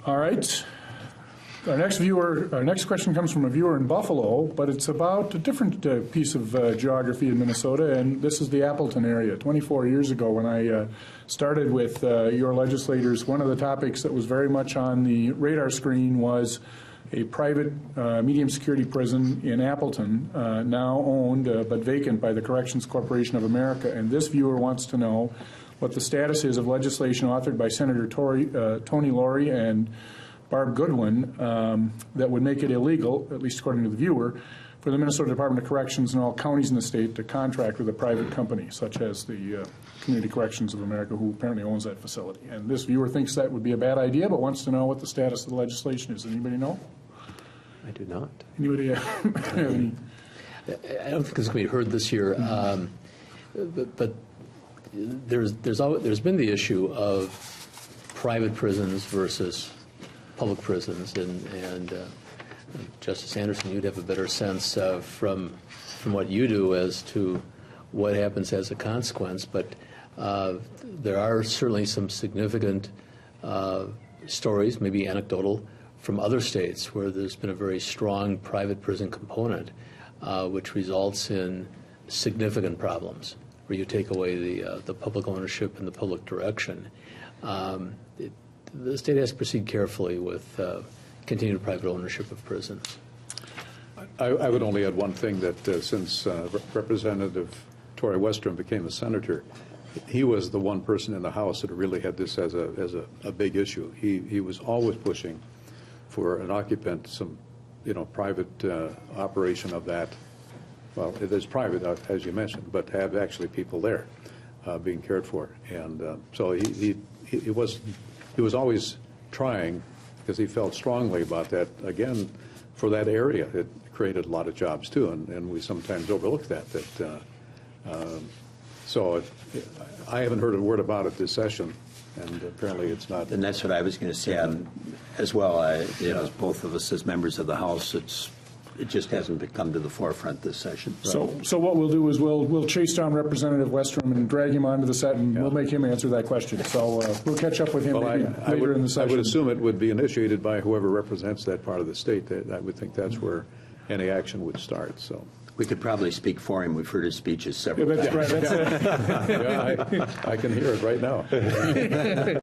All right. Our next question comes from a viewer in Buffalo, but it's about a different piece of geography in Minnesota, and this is the Appleton area. 24 years ago, when I started with your legislators, one of the topics that was very much on the radar screen was a private medium security prison in Appleton, now owned but vacant by the Corrections Corporation of America. And this viewer wants to know what the status is of legislation authored by Senator Tony Laurie and Barb Goodwin that would make it illegal, at least according to the viewer, for the Minnesota Department of Corrections and all counties in the state to contract with a private company, such as the Community Corrections of America, who apparently owns that facility. And this viewer thinks that would be a bad idea, but wants to know what the status of the legislation is. Anybody know? I do not. Anybody have any? I don't think it's going to be heard this year, but there's been the issue of private prisons versus public prisons, and Justice Anderson, you'd have a better sense from what you do as to what happens as a consequence. But there are certainly some significant stories, maybe anecdotal, from other states where there's been a very strong private prison component, which results in significant problems, where you take away the public ownership and the public direction. The state has to proceed carefully with continued private ownership of prisons. I would only add one thing, that since Representative Tory Westrom became a senator, he was the one person in the House that really had this as a big issue. He was always pushing for an occupant, some private operation of that. Well, it is private, as you mentioned, but to have actually people there being cared for. And so he was always trying, because he felt strongly about that. Again, for that area, it created a lot of jobs too, and we sometimes overlook that. So I haven't heard a word about it this session, and apparently it's not. And that's what I was going to say as well. As both of us as members of the House, it just hasn't come to the forefront this session. So what we'll do is we'll chase down Representative Westrom and drag him onto the set, and we'll make him answer that question. So we'll catch up with him later in the session. I would assume it would be initiated by whoever represents that part of the state. I would think that's where any action would start. So we could probably speak for him. We've heard his speeches several times. That's right. I can hear it right now.